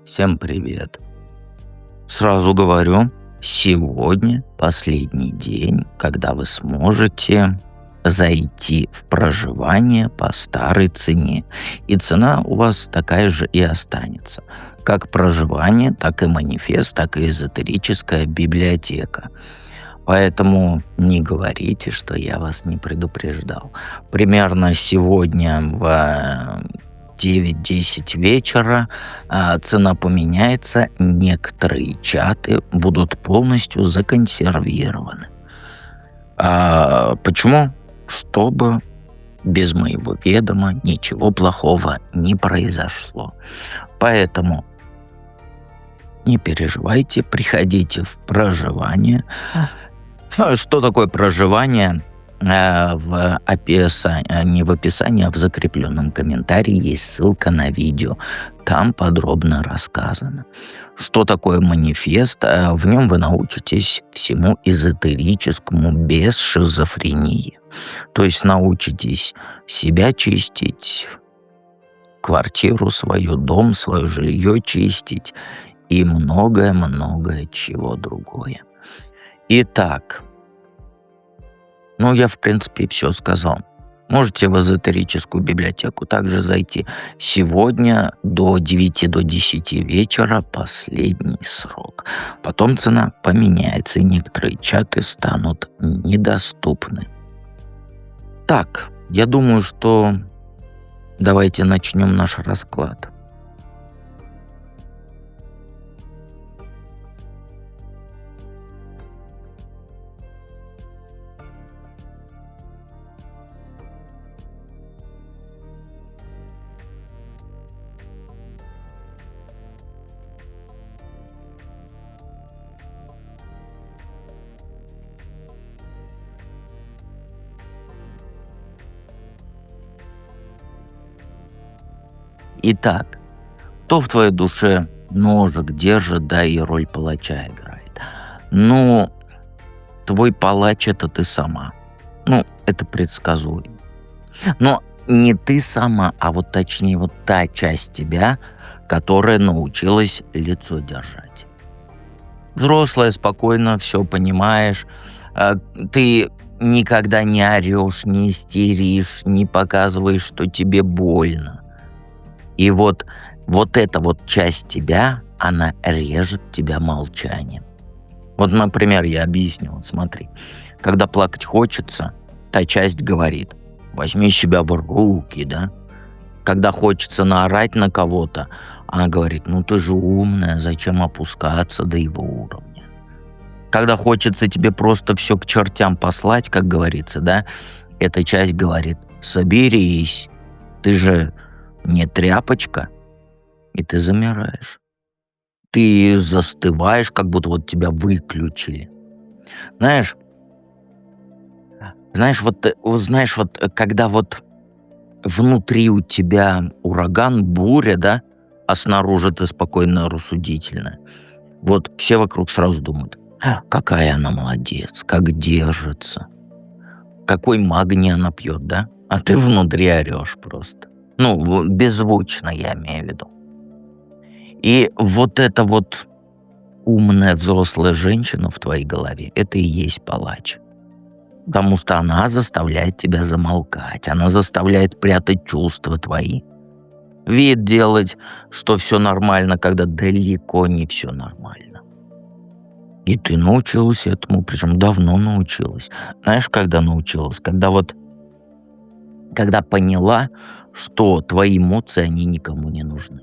Всем привет. Сразу говорю, сегодня последний день, когда вы сможете зайти в проживание по старой цене. И цена у вас такая же и останется. Как проживание, так и манифест, так и эзотерическая библиотека. Поэтому не говорите, что я вас не предупреждал. Примерно сегодня в 9-10 вечера цена поменяется, некоторые чаты будут полностью законсервированы. Почему? Чтобы без моего ведома ничего плохого не произошло. Поэтому не переживайте, приходите в проживание. Что такое проживание? В описании, не в описании, а в закрепленном комментарии есть ссылка на видео. Там подробно рассказано. Что такое манифест? В нем вы научитесь всему эзотерическому без шизофрении. То есть научитесь себя чистить, квартиру свою, дом, свое жилье чистить и многое-многое чего другое. Итак, я, в принципе, все сказал. Можете в эзотерическую библиотеку также зайти. Сегодня до 9 до 10 вечера последний срок. Потом цена поменяется, и некоторые чаты станут недоступны. Так, я думаю, что давайте начнем наш расклад. Итак, кто в твоей душе ножик держит, да, и роль палача играет? Твой палач — это ты сама. Это предсказуемо. Но не ты сама, а точнее та часть тебя, которая научилась лицо держать. Взрослая, спокойно, все понимаешь. Ты никогда не орешь, не истеришь, не показываешь, что тебе больно. И вот эта часть тебя, она режет тебя молчанием. Например, я объясню. Смотри, когда плакать хочется, та часть говорит: возьми себя в руки, да? Когда хочется наорать на кого-то, она говорит: ты же умная, зачем опускаться до его уровня? Когда хочется тебе просто все к чертям послать, как говорится, да? Эта часть говорит: соберись, ты же не тряпочка. И ты замираешь. Ты застываешь, как будто тебя выключили. Знаешь, когда внутри у тебя ураган, буря, да, а снаружи ты спокойно рассудительная. Все вокруг сразу думают: какая она молодец, как держится, какой магний она пьет, да? А ты внутри орешь просто. Беззвучно, я имею в виду. И эта умная взрослая женщина в твоей голове — это и есть палач. Потому что она заставляет тебя замолкать, она заставляет прятать чувства твои. Вид делать, что все нормально, когда далеко не все нормально. И ты научилась этому, причем давно научилась. Знаешь, когда научилась? Когда поняла, что твои эмоции, они никому не нужны.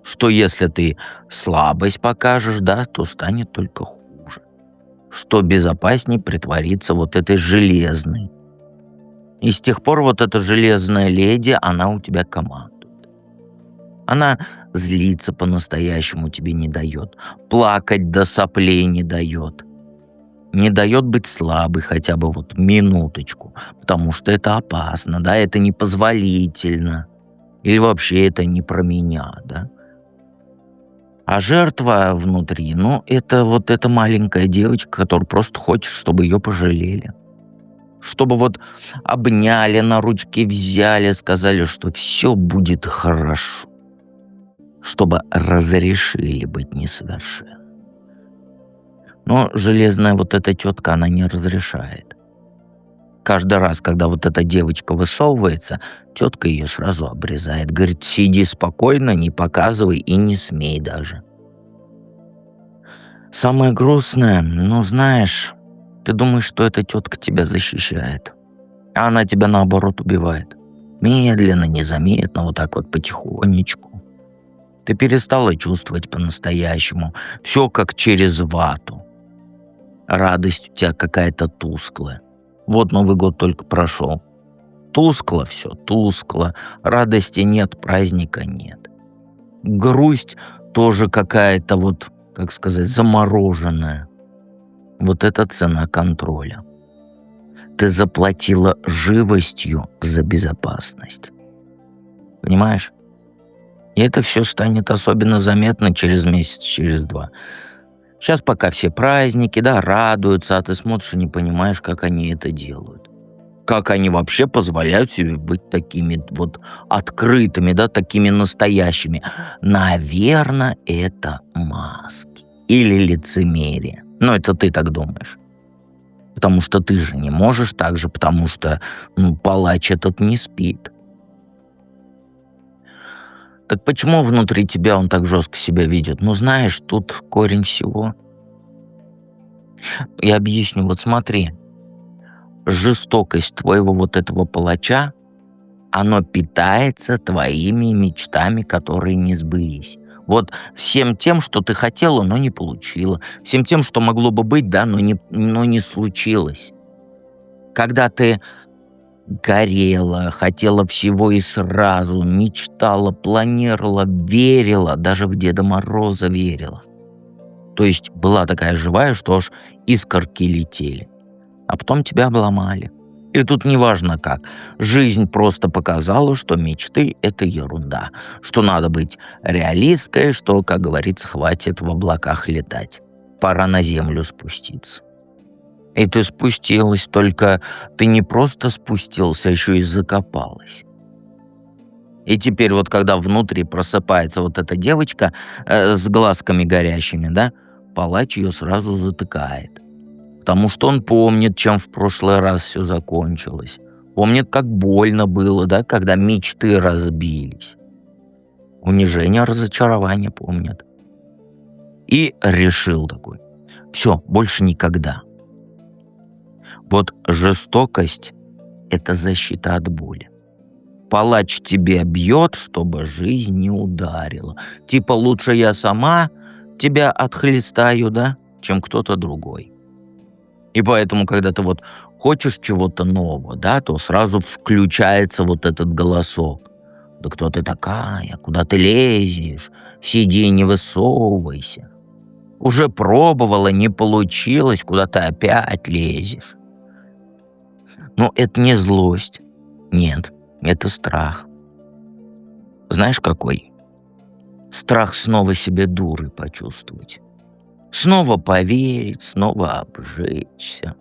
Что если ты слабость покажешь, да, то станет только хуже. Что безопаснее притвориться этой железной. И с тех пор эта железная леди, она у тебя командует. Она злиться по-настоящему тебе не дает. Плакать до соплей не дает. Не дает быть слабой хотя бы минуточку. Потому что это опасно, да, это непозволительно. Или вообще это не про меня, да. А жертва внутри, это эта маленькая девочка, которая просто хочет, чтобы ее пожалели. Чтобы обняли, на ручки взяли, сказали, что все будет хорошо. чтобы разрешили быть несовершенным. Но железная вот эта тетка, она не разрешает. Каждый раз, когда вот эта девочка высовывается, тетка ее сразу обрезает. Говорит, сиди спокойно, не показывай и не смей даже. Самое грустное, ну знаешь, ты думаешь, что эта тетка тебя защищает, а она тебя наоборот убивает. Медленно, незаметно, вот так вот потихонечку. Ты перестала чувствовать по-настоящему. Все как через вату. Радость у тебя какая-то тусклая. Вот Новый год только прошел. Тускло все, тускло. Радости нет, праздника нет. Грусть тоже какая-то вот, как сказать, замороженная. Вот это цена контроля. Ты заплатила живостью за безопасность. Понимаешь? И это все станет особенно заметно через месяц, через два. Сейчас пока все праздники, да, радуются, а ты смотришь и не понимаешь, как они это делают. Как они вообще позволяют себе быть такими вот открытыми, да, такими настоящими. Наверное, это маски или лицемерие. Но это ты так думаешь. Потому что ты же не можешь так же, потому что палач этот не спит. Так почему внутри тебя он так жестко себя ведет? Ну, знаешь, тут корень всего. Я объясню, вот смотри. Жестокость твоего вот этого палача, оно питается твоими мечтами, которые не сбылись. Вот всем тем, что ты хотела, но не получила. Всем тем, что могло бы быть, да, но не случилось. Когда ты горела, хотела всего и сразу, мечтала, планировала, верила, даже в Деда Мороза верила. То есть была такая живая, что аж искорки летели. А потом тебя обломали. И тут неважно как. Жизнь просто показала, что мечты — это ерунда. Что надо быть реалисткой, что, как говорится, хватит в облаках летать. Пора на землю спуститься. И ты спустилась, только ты не просто спустился, а еще и закопалась. И теперь вот когда внутри просыпается вот эта девочка с глазками горящими, да, палач ее сразу затыкает. Потому что он помнит, чем в прошлый раз все закончилось. Помнит, как больно было, да, когда мечты разбились. Унижение, разочарование помнит. И решил такой: все, больше никогда. Вот жестокость — это защита от боли. Палач тебя бьет, чтобы жизнь не ударила. Типа лучше я сама тебя отхлестаю, да, чем кто-то другой. И поэтому, когда ты вот хочешь чего-то нового, да, то сразу включается вот этот голосок. Да кто ты такая? Куда ты лезешь? Сиди, не высовывайся. Уже пробовала, не получилось, куда ты опять лезешь. Но это не злость. Нет, это страх. Знаешь какой? Страх снова себе дурой почувствовать. Снова поверить, снова обжечься.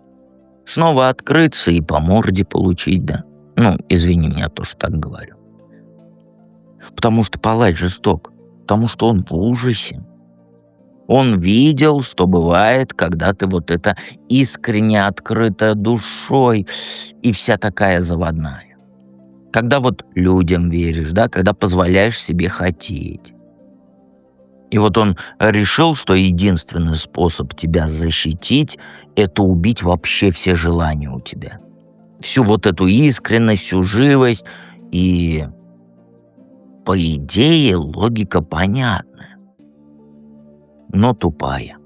Снова открыться и по морде получить, да. Ну, извини меня, то, что так говорю. Потому что палач жесток. Потому что он в ужасе. Он видел, что бывает, когда ты вот это искренне открытая душой и вся такая заводная. Когда вот людям веришь, да, когда позволяешь себе хотеть. И вот он решил, что единственный способ тебя защитить — это убить вообще все желания у тебя. Всю вот эту искренность, всю живость. И, по идее, логика понятная, но тупая.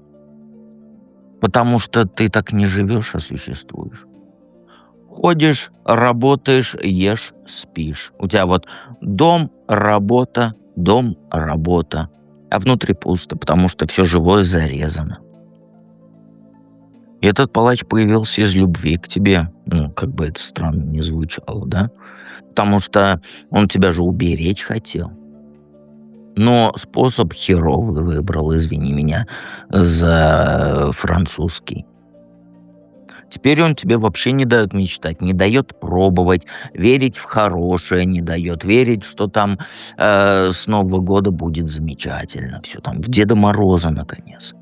Потому что ты так не живешь, а существуешь. Ходишь, работаешь, ешь, спишь. У тебя вот дом, работа, а внутри пусто, потому что все живое зарезано. И этот палач появился из любви к тебе. Ну, как бы это странно не звучало, да? Потому что он тебя же уберечь хотел. Но способ херовый выбрал, извини меня, за французский. Теперь он тебе вообще не дает мечтать, не дает пробовать, верить в хорошее не дает, верить, что там с Нового года будет замечательно все там, в Деда Мороза, наконец.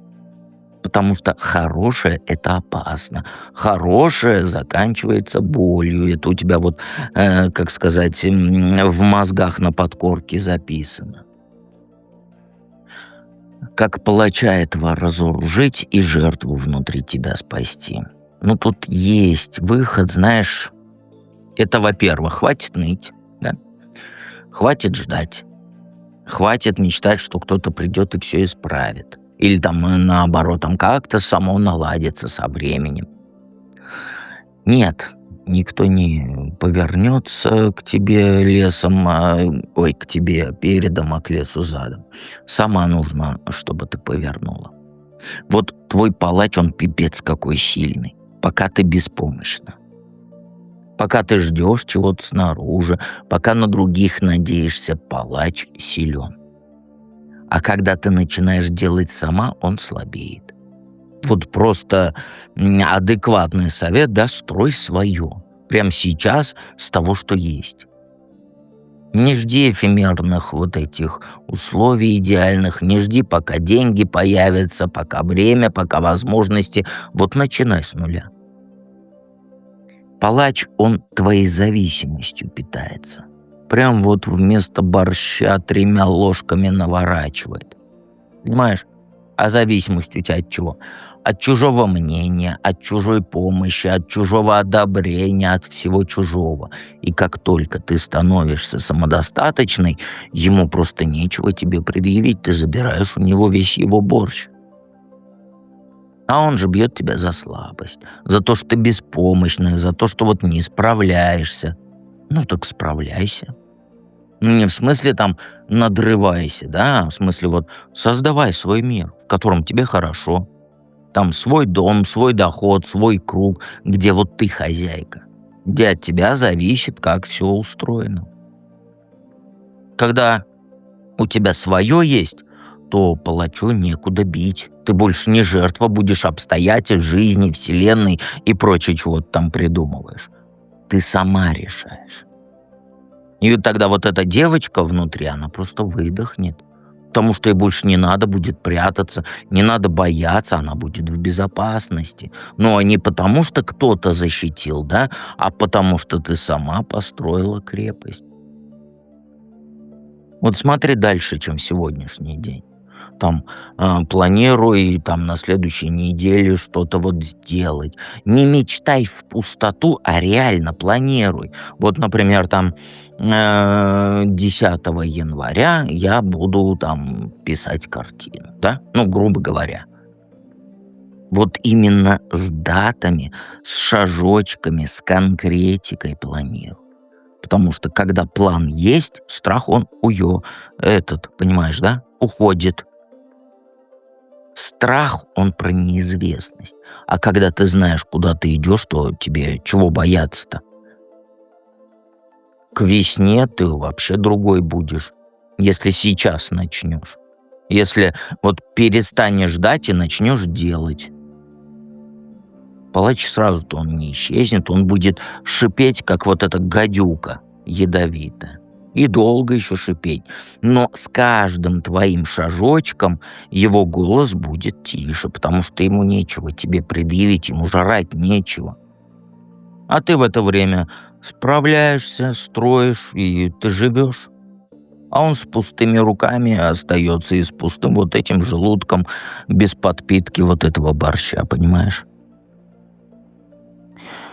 Потому что хорошее — это опасно. Хорошее заканчивается болью. Это у тебя вот, как сказать, в мозгах на подкорке записано. Как палача этого разоружить и жертву внутри тебя спасти. Ну, тут есть выход, знаешь, это, во-первых, хватит ныть, да? Хватит ждать, хватит мечтать, что кто-то придет и все исправит. Или там наоборот, там как-то само наладится со временем. Нет, никто не повернется к тебе лесом, ой, к тебе передом, а к лесу задом. Сама нужно, чтобы ты повернула. Вот твой палач, он пипец какой сильный, пока ты беспомощна. Пока ты ждешь чего-то снаружи, пока на других надеешься, палач силен. А когда ты начинаешь делать сама, он слабеет. Вот просто адекватный совет, да, строй свое. Прямо сейчас с того, что есть. Не жди эфемерных вот этих условий идеальных, не жди, пока деньги появятся, пока время, пока возможности. Вот начинай с нуля. Палач, он твоей зависимостью питается. Прям вот вместо борща 3 ложками наворачивает. Понимаешь? А зависимость у тебя от чего? От чужого мнения, от чужой помощи, от чужого одобрения, от всего чужого. И как только ты становишься самодостаточной, ему просто нечего тебе предъявить. Ты забираешь у него весь его борщ. А он же бьет тебя за слабость, за то, что ты беспомощная, за то, что вот не справляешься. Ну так справляйся. Ну, не в смысле там надрывайся, да, а в смысле вот создавай свой мир, в котором тебе хорошо. Там свой дом, свой доход, свой круг, где вот ты хозяйка, где от тебя зависит, как все устроено. Когда у тебя свое есть, то палачу некуда бить. Ты больше не жертва будешь обстоятельств, жизни, вселенной и прочее, чего ты там придумываешь. Ты сама решаешь. И тогда вот эта девочка внутри, она просто выдохнет. Потому что ей больше не надо будет прятаться, не надо бояться, она будет в безопасности. Но не потому, что кто-то защитил, да, а потому, что ты сама построила крепость. Вот смотри дальше, чем сегодняшний день. Там планируй там на следующей неделе что-то вот сделать. Не мечтай в пустоту, а реально планируй. Вот, например, там 10 января я буду там писать картину, да? Ну, грубо говоря. Вот именно с датами, с шажочками, с конкретикой планирую. Потому что когда план есть, страх он понимаешь, да, уходит. Страх, он про неизвестность. А когда ты знаешь, куда ты идешь, то тебе чего бояться-то? К весне ты вообще другой будешь, если сейчас начнешь. Если вот перестанешь ждать и начнешь делать. Палач сразу-то он не исчезнет, он будет шипеть, как вот эта гадюка ядовитая. И долго еще шипеть. Но с каждым твоим шажочком его голос будет тише, потому что ему нечего тебе предъявить, ему жрать нечего. А ты в это время справляешься, строишь, и ты живешь. А он с пустыми руками остается и с пустым вот этим желудком, без подпитки вот этого борща, понимаешь?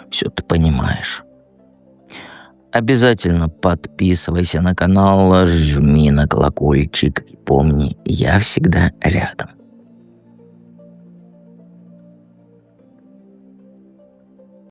Все ты понимаешь. Обязательно подписывайся на канал, жми на колокольчик и помни, я всегда рядом.